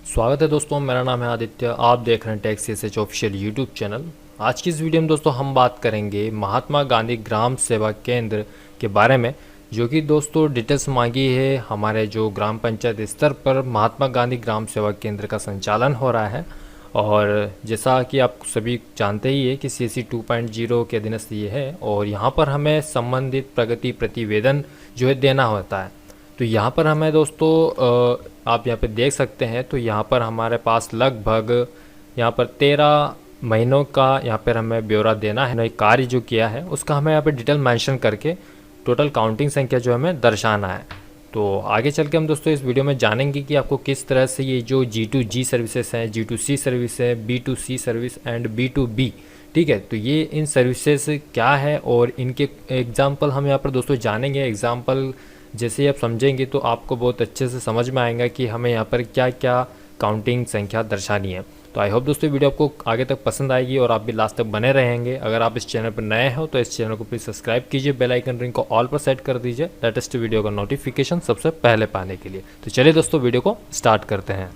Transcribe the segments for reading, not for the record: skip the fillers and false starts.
स्वागत है दोस्तों, मेरा नाम है आदित्य। आप देख रहे हैं tech CSH official YouTube channel. आज की इस वीडियो में दोस्तों हम बात करेंगे महात्मा गांधी ग्राम सेवा केंद्र के बारे में, जो कि दोस्तों डिटेल्स मांगी है। हमारे जो ग्राम पंचायत स्तर पर महात्मा गांधी ग्राम सेवा केंद्र का संचालन हो रहा है, और जैसा कि आप सभी जानते ही है कि CSC 2.0 के अधीनस्थ ये है, और यहाँ पर हमें संबंधित प्रगति प्रतिवेदन जो है देना होता है। तो यहाँ पर हमें दोस्तों आप यहाँ पे देख सकते हैं, तो यहाँ पर हमारे पास लगभग यहाँ पर 13 महीनों का यहाँ पर हमें ब्यौरा देना है। कार्य जो किया है उसका हमें यहाँ पे डिटेल मेंशन करके टोटल काउंटिंग संख्या जो हमें दर्शाना है। तो आगे चल के हम दोस्तों इस वीडियो में जानेंगे कि आपको किस तरह से ये जो G2G सर्विसेज हैं, G2C सर्विस है, B2C सर्विस एंड B2B, ठीक है, तो ये इन सर्विसेज क्या है और इनके एग्जाम्पल हम यहाँ पर दोस्तों जानेंगे। एग्जाम्पल जैसे ही आप समझेंगे तो आपको बहुत अच्छे से समझ में आएगा कि हमें यहाँ पर क्या क्या काउंटिंग संख्या दर्शानी है। तो आई होप दोस्तों वीडियो आपको आगे तक पसंद आएगी और आप भी लास्ट तक बने रहेंगे। अगर आप इस चैनल पर नए हो तो इस चैनल को प्लीज़ सब्सक्राइब कीजिए, बेल आइकन रिंग को ऑल पर सेट कर दीजिए लेटेस्ट वीडियो का नोटिफिकेशन सबसे पहले पाने के लिए। तो चलिए दोस्तों वीडियो को स्टार्ट करते हैं।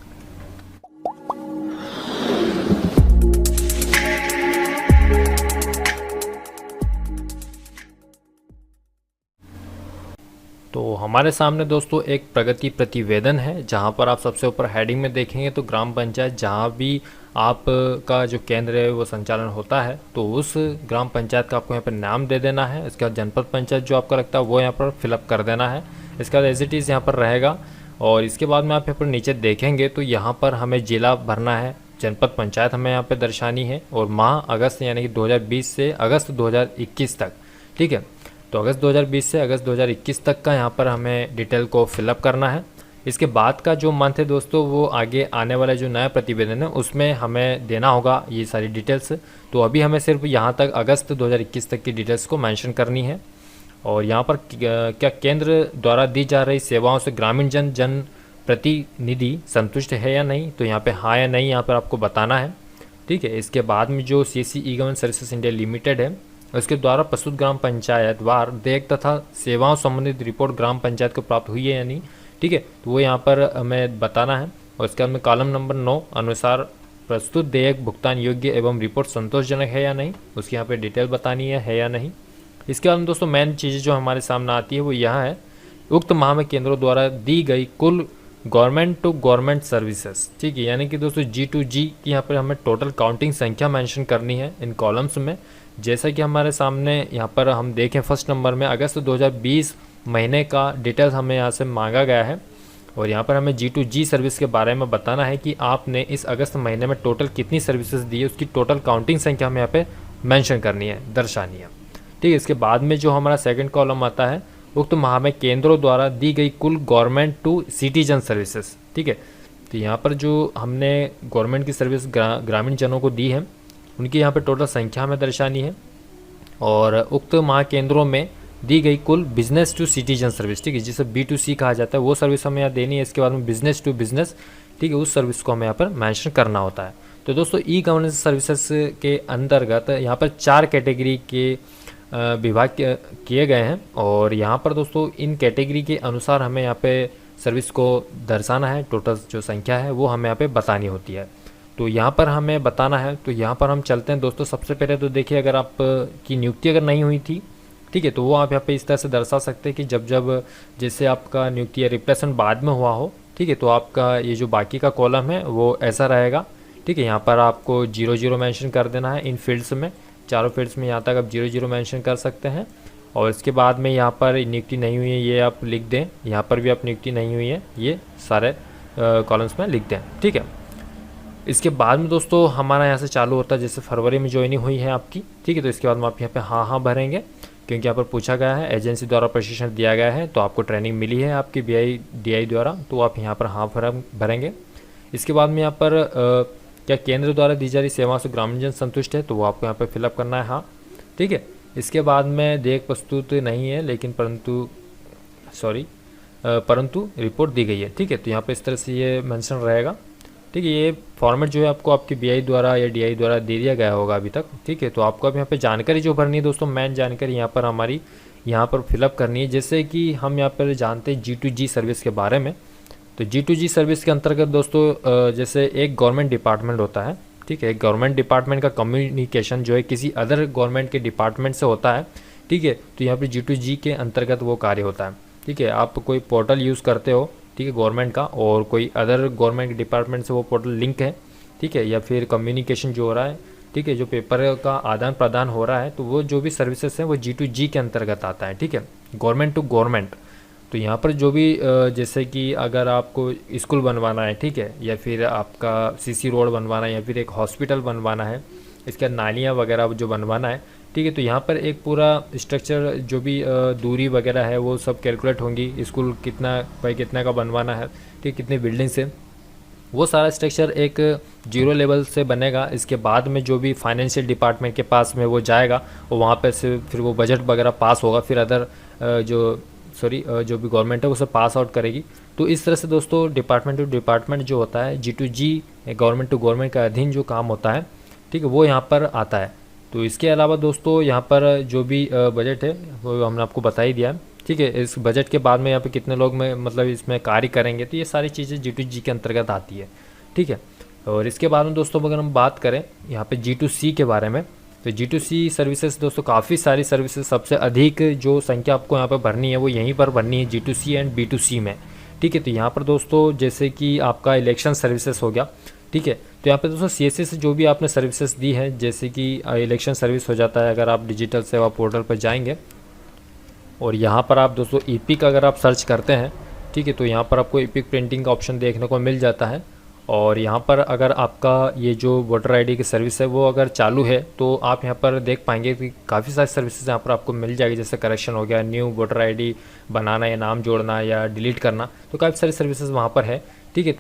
तो हमारे सामने दोस्तों एक प्रगति प्रतिवेदन है, जहां पर आप सबसे ऊपर हेडिंग में देखेंगे तो ग्राम पंचायत जहां भी आप का जो केंद्र है वो संचालन होता है, तो उस ग्राम पंचायत का आपको यहाँ पर नाम दे देना है। इसके बाद जनपद पंचायत जो आपका लगता है वो यहाँ पर फिलअप कर देना है। इसके बाद एज इट इज़ यहाँ पर रहेगा, और इसके बाद में आप यहाँ पर नीचे देखेंगे तो यहाँ पर हमें जिला भरना है, जनपद पंचायत हमें यहाँ पर दर्शानी है, और माह अगस्त यानी कि 2020 से अगस्त 2021 तक, ठीक है। तो अगस्त 2020 से अगस्त 2021 तक का यहाँ पर हमें डिटेल को फिलअप करना है। इसके बाद का जो मंथ है दोस्तों वो आगे आने वाला जो नया प्रतिवेदन है उसमें हमें देना होगा ये सारी डिटेल्स। तो अभी हमें सिर्फ यहाँ तक अगस्त 2021 तक की डिटेल्स को मेंशन करनी है। और यहाँ पर क्या केंद्र द्वारा दी जा रही सेवाओं से ग्रामीण जन प्रतिनिधि संतुष्ट है या नहीं, तो यहाँ पर हाँ या नहीं यहाँ पर आपको बताना है, ठीक है। इसके बाद में जो CSC e-governance services India limited है उसके द्वारा प्रस्तुत ग्राम पंचायत वार देख तथा सेवाओं संबंधित रिपोर्ट ग्राम पंचायत को प्राप्त हुई है या नहीं, ठीक है, तो वो यहाँ पर हमें बताना है। और इसके बाद में कॉलम नंबर 9 अनुसार प्रस्तुत देयक भुगतान योग्य एवं रिपोर्ट संतोषजनक है या नहीं, उसकी यहाँ पे डिटेल बतानी है या नहीं। इसके बाद में दोस्तों मेन चीज़ें जो हमारे सामने आती है वो यहाँ है, उक्त माह में केंद्रों द्वारा दी गई कुल गवर्नमेंट टू गवर्नमेंट सर्विसेज, ठीक है, यानी कि दोस्तों G2G की यहाँ पर हमें टोटल काउंटिंग संख्या मेंशन करनी है इन कॉलम्स में। जैसा कि हमारे सामने यहाँ पर हम देखें फर्स्ट नंबर में अगस्त 2020 महीने का डिटेल्स हमें यहाँ से मांगा गया है, और यहाँ पर हमें G2G सर्विस के बारे में बताना है कि आपने इस अगस्त महीने में टोटल कितनी सर्विसेज दी है, उसकी टोटल काउंटिंग संख्या हमें यहाँ पे मेंशन करनी है, दर्शानी है, ठीक है। इसके बाद में जो हमारा सेकंड कॉलम आता है, उक्त माह में केंद्रों द्वारा दी गई कुल गवर्नमेंट टू सिटीजन सर्विसेज, ठीक है। तो यहाँ पर जो हमने गवर्नमेंट की सर्विस ग्रामीण जनों को दी है उनकी यहाँ पे टोटल संख्या हमें दर्शानी है। और उक्त माह केंद्रों में दी गई कुल बिजनेस टू सिटीजन सर्विस, ठीक है, जिसे B2C कहा जाता है, वो सर्विस हमें यहाँ देनी है। इसके बाद में बिजनेस टू बिजनेस, ठीक है, उस सर्विस को हमें यहाँ पर मेंशन करना होता है। तो दोस्तों ई-गवर्नेंस सर्विसेज के अंतर्गत यहाँ पर 4 कैटेगरी के विभाग किए गए हैं, और यहाँ पर दोस्तों इन कैटेगरी के अनुसार हमें यहाँ पे सर्विस को दर्शाना है। टोटल जो संख्या है वो हमें यहाँ पे बतानी होती है, तो यहाँ पर हमें बताना है। तो यहाँ पर हम चलते हैं दोस्तों। सबसे पहले तो देखिए, अगर आप की नियुक्ति अगर नहीं हुई थी, ठीक है, तो वो आप यहाँ पे इस तरह से दर्शा सकते हैं कि जब जैसे आपका नियुक्ति या रिप्लेसमेंट बाद में हुआ हो, ठीक है, तो आपका ये जो बाकी का कॉलम है वो ऐसा रहेगा, ठीक है। यहाँ पर आपको 00 मेंशन कर देना है इन फील्ड्स में, चारों फील्ड्स में यहाँ तक आप 00 मेंशन कर सकते हैं। और इसके बाद में यहाँ पर नियुक्ति नहीं हुई है ये आप लिख दें, यहाँ पर भी आप नियुक्ति नहीं हुई है ये सारे कॉलम्स में लिख दें, ठीक है। इसके बाद में दोस्तों हमारा यहाँ से चालू होता है, जैसे फरवरी में ज्वाइनिंग हुई है आपकी, ठीक है, तो इसके बाद में आप यहाँ पे हाँ भरेंगे, क्योंकि यहाँ पर पूछा गया है एजेंसी द्वारा प्रशिक्षण दिया गया है, तो आपको ट्रेनिंग मिली है आपकी BIDI द्वारा, तो आप यहाँ पर हाँ भरेंगे। इसके बाद में यहाँ पर क्या केंद्र द्वारा दी जा रही सेवाओं से ग्रामीण जन संतुष्ट है, तो वो आपको यहाँ पर फिलअप करना है हाँ, ठीक है। इसके बाद में देयक प्रस्तुत नहीं है लेकिन परंतु रिपोर्ट दी गई है, ठीक है, तो यहाँ पर इस तरह से ये मेंशन रहेगा, ठीक है। ये फॉर्मेट जो है आपको आपके BI द्वारा या DI द्वारा दे दिया गया होगा अभी तक, ठीक है। तो आपको अब यहाँ पे जानकारी जो भरनी है दोस्तों, मेन जानकारी यहाँ पर हमारी यहाँ पर फिलअप करनी है। जैसे कि हम यहाँ पर जानते हैं G2G सर्विस के बारे में, तो G2G सर्विस के अंतर्गत दोस्तों जैसे एक गवर्नमेंट डिपार्टमेंट होता है, ठीक है, एक गवर्नमेंट डिपार्टमेंट का कम्युनिकेशन जो है किसी अदर गवर्नमेंट के डिपार्टमेंट से होता है, ठीक है, तो यहाँ पे G2G के अंतर्गत वो कार्य होता है, ठीक है। आप कोई पोर्टल यूज़ करते हो, ठीक है, गवर्नमेंट का, और कोई अदर गवर्नमेंट डिपार्टमेंट से वो पोर्टल लिंक है, ठीक है, या फिर कम्युनिकेशन जो हो रहा है, ठीक है, जो पेपर का आदान प्रदान हो रहा है, तो वो जो भी सर्विसेज हैं वो G2G के अंतर्गत आता है, ठीक है, गवर्नमेंट टू गवर्नमेंट। तो यहाँ पर जो भी जैसे कि अगर आपको स्कूल बनवाना है, ठीक है, या फिर आपका सीसी रोड बनवाना है, या फिर एक हॉस्पिटल बनवाना है, इसके बाद नालियाँ वगैरह जो बनवाना है, ठीक है, तो यहाँ पर एक पूरा स्ट्रक्चर जो भी दूरी वगैरह है वो सब कैलकुलेट होंगी, स्कूल कितना बाई कितना का बनवाना है, ठीक, कितनी बिल्डिंग से, वो सारा स्ट्रक्चर एक जीरो लेवल से बनेगा। इसके बाद में जो भी फाइनेंशियल डिपार्टमेंट के पास में वो जाएगा, और वहाँ पे से फिर वो बजट वगैरह पास होगा, फिर अदर जो भी गवर्नमेंट है उसे पास आउट करेगी। तो इस तरह से दोस्तों डिपार्टमेंट टू डिपार्टमेंट जो होता है, G2G गवर्नमेंट टू गवर्नमेंट का अधीन जो काम होता है, ठीक है, वो यहाँ पर आता है। तो इसके अलावा दोस्तों यहाँ पर जो भी बजट है वो हमने आपको बता ही दिया है, ठीक है। इस बजट के बाद में यहाँ पे कितने लोग में मतलब इसमें कार्य करेंगे, तो ये सारी चीज़ें G2G के अंतर्गत आती है, ठीक है। और इसके बाद में दोस्तों अगर हम बात करें यहाँ पे G2C के बारे में, तो G2C सर्विसेज दोस्तों काफ़ी सारी सर्विसेज, सबसे अधिक जो संख्या आपको यहाँ पर भरनी है वो यहीं पर भरनी है G2C एंड B2C में, ठीक है। तो यहाँ पर दोस्तों जैसे कि आपका इलेक्शन सर्विसेज हो गया, ठीक है, तो यहाँ पे दोस्तों CSC से जो भी आपने सर्विसेज दी है, जैसे कि इलेक्शन सर्विस हो जाता है, अगर आप डिजिटल सेवा पोर्टल पर जाएंगे और यहाँ पर आप दोस्तों ईपिक अगर आप सर्च करते हैं, ठीक है, तो यहाँ पर आपको ईपिक प्रिंटिंग का ऑप्शन देखने को मिल जाता है। और यहाँ पर अगर आपका ये जो वोटर आईडी की सर्विस है वो अगर चालू है, तो आप यहाँ पर देख पाएंगे कि काफ़ी सारी सर्विसेज यहाँ पर आपको मिल जाएगी, जैसे करेक्शन हो गया, न्यू वोटर आईडी बनाना या नाम जोड़ना या डिलीट करना, तो काफ़ी सारी सर्विसेज वहाँ पर है, ठीक है।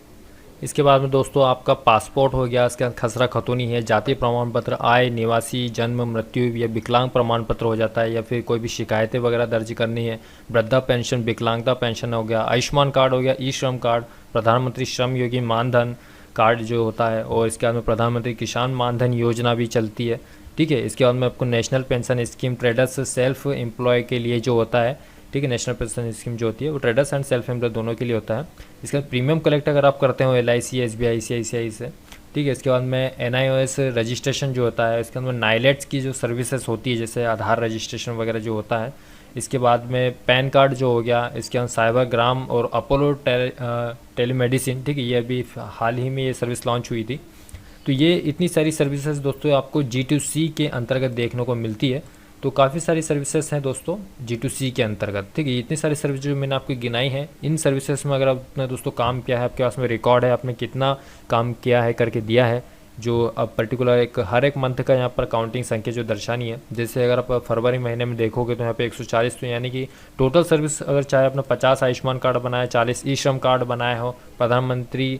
इसके बाद में दोस्तों आपका पासपोर्ट हो गया, इसके बाद खसरा खतौनी है, जाति प्रमाण पत्र, आय, निवासी, जन्म, मृत्यु या विकलांग प्रमाण पत्र हो जाता है, या फिर कोई भी शिकायतें वगैरह दर्ज करनी है, वृद्धा पेंशन, विकलांगता पेंशन हो गया, आयुष्मान कार्ड हो गया, ई श्रम कार्ड, प्रधानमंत्री श्रम योगी मानधन कार्ड जो होता है, और इसके बाद में प्रधानमंत्री किसान मानधन योजना भी चलती है, ठीक है। इसके बाद में आपको national pension scheme traders self employ के लिए जो होता है, ठीक है, नेशनल पेंशन स्कीम जो होती है वो ट्रेडर्स एंड सेल्फ एम्प्लॉय दोनों के लिए होता है। इसके बाद प्रीमियम कलेक्ट अगर आप करते हो LIC, SBI, ICICI से, ठीक है। इसके बाद में NIOS रजिस्ट्रेशन जो होता है, इसके अंदर नाइलेट्स की जो सर्विसेज होती है, जैसे आधार रजिस्ट्रेशन वगैरह जो होता है। इसके बाद में पैन कार्ड जो हो गया, इसके अंदर साइबर ग्राम और अपोलो टेलीमेडिसिन, ठीक है, ये अभी हाल ही में ये सर्विस लॉन्च हुई थी। तो ये इतनी सारी सर्विसेज दोस्तों आपको G2C के अंतर्गत देखने को मिलती है। तो काफ़ी सारी सर्विसेज हैं दोस्तों G2C के अंतर्गत, ठीक है। इतनी सारी सर्विस जो मैंने आपको गिनाई है, इन सर्विसेज में अगर आपने दोस्तों काम किया है, आपके पास में रिकॉर्ड है, आपने कितना काम किया है करके दिया है, जो अब पर्टिकुलर एक हर एक मंथ का यहाँ पर काउंटिंग संख्या जो दर्शानी है, जैसे अगर आप फरवरी महीने में देखोगे तो यहाँ पे 140, तो यानी कि टोटल सर्विस अगर चाहे आपने 50 आयुष्मान कार्ड बनाया, 40 ई श्रम कार्ड बनाए हो, प्रधानमंत्री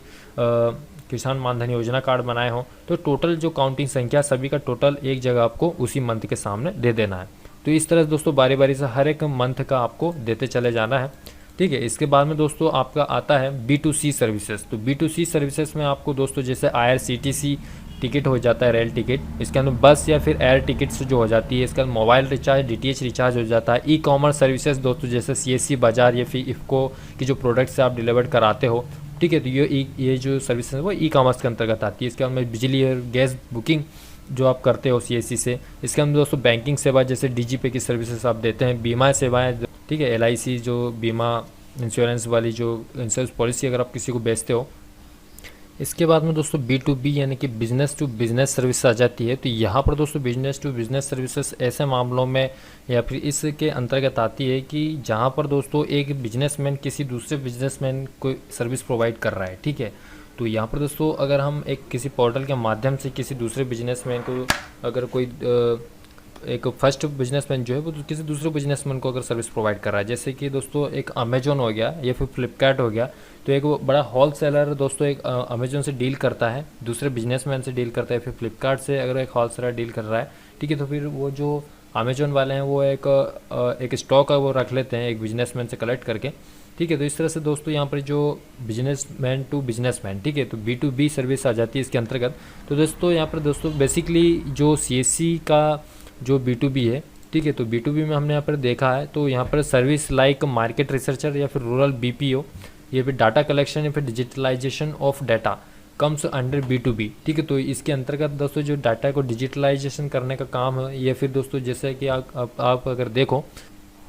किसान मानधन योजना कार्ड बनाए हो, तो टोटल जो काउंटिंग संख्या सभी का टोटल एक जगह आपको उसी मंथ के सामने दे देना है। तो इस तरह से दोस्तों बारी बारी से हर एक मंथ का आपको देते चले जाना है, ठीक है। इसके बाद में दोस्तों आपका आता है B2C सर्विसेज। तो B2C सर्विसेज में आपको दोस्तों जैसे IRCTC टिकट हो जाता है, रेल टिकट, इसके अंदर बस या फिर एयर टिकट्स जो हो जाती है, इसके अंदर मोबाइल रिचार्ज, DTH रिचार्ज हो जाता है। ई कॉमर्स सर्विसेज दोस्तों जैसे CSC बाजार या फिर इफ़को की जो प्रोडक्ट्स आप डिलीवर कराते हो, ठीक है, तो ये जो सर्विस है वो ई कॉमर्स के अंतर्गत आती है। इसके अंदर बिजली और गैस बुकिंग जो आप करते हो CSC से। इसके अंदर दोस्तों बैंकिंग सेवा जैसे DGPay की सर्विसेज आप देते हैं, बीमा सेवाएं, ठीक है, LIC जो बीमा इंश्योरेंस वाली जो इंश्योरेंस पॉलिसी अगर आप किसी को बेचते हो। इसके बाद में दोस्तों B2B यानी कि बिजनेस टू बिजनेस सर्विस आ जाती है। तो यहाँ पर दोस्तों बिजनेस टू बिजनेस सर्विसेज ऐसे मामलों में या फिर इसके अंतर्गत आती है कि जहाँ पर दोस्तों एक बिजनेसमैन किसी दूसरे बिजनेसमैन को सर्विस प्रोवाइड कर रहा है, ठीक है। तो यहाँ पर दोस्तों अगर हम एक किसी पोर्टल के माध्यम से किसी दूसरे बिजनेसमैन को अगर कोई एक फर्स्ट बिजनेसमैन जो है वो किसी दूसरे बिजनेसमैन को अगर सर्विस प्रोवाइड कर रहा है, जैसे कि दोस्तों एक अमेजोन हो गया या फिर फ्लिपकार्ट हो गया, तो एक वो बड़ा होल सेलर दोस्तों एक अमेजोन से डील करता है, दूसरे बिजनेसमैन से डील करता है, फिर फ्लिपकार्ट से अगर एक होल सेलर डील कर रहा है, ठीक है, तो फिर वो जो अमेजोन वाले हैं वो एक स्टॉक है वो रख लेते हैं एक बिजनेसमैन से कलेक्ट करके, ठीक है। तो इस तरह से दोस्तों यहाँ पर जो बिजनेसमैन टू बिजनेसमैन, ठीक है, तो B2B सर्विस आ जाती है इसके अंतर्गत। तो दोस्तों यहाँ पर दोस्तों बेसिकली जो CSC का जो B2B है, ठीक है, तो B2B में हमने यहाँ पर देखा है, तो यहाँ पर सर्विस लाइक मार्केट रिसर्चर या फिर रूरल BPO, ये फिर डाटा कलेक्शन या फिर digitalisation of data comes under B2B। ठीक है, तो इसके अंतर्गत दोस्तों जो डाटा को डिजिटलाइजेशन करने का काम है, ये फिर दोस्तों जैसे कि आप अगर देखो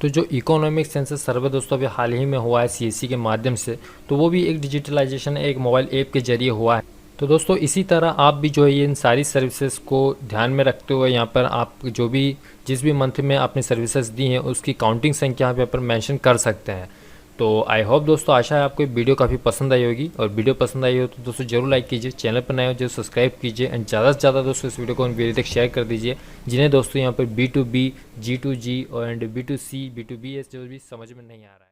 तो जो इकोनॉमिक सेंसस सर्वे दोस्तों अभी हाल ही में हुआ है CSC के माध्यम से, तो वो भी एक डिजिटलाइजेशन एक मोबाइल ऐप के जरिए हुआ है। तो दोस्तों इसी तरह आप भी जो है इन सारी सर्विसेज को ध्यान में रखते हुए यहाँ पर आप जो भी जिस भी मंथ में आपने सर्विसेज दी हैं उसकी काउंटिंग संख्या यहाँ पर मेंशन कर सकते हैं। तो आई होप दोस्तों, आशा है आपको वीडियो काफ़ी पसंद आई होगी, और वीडियो पसंद आई हो तो दोस्तों जरूर लाइक कीजिए, चैनल पर नए हो जो सब्सक्राइब कीजिए, एंड ज़्यादा से ज़्यादा दोस्तों इस वीडियो को वीडियो तक शेयर कर दीजिए, जिन्हें दोस्तों यहाँ पर B2B, G2G और B2C, B2B जो भी समझ में नहीं आ रहा है।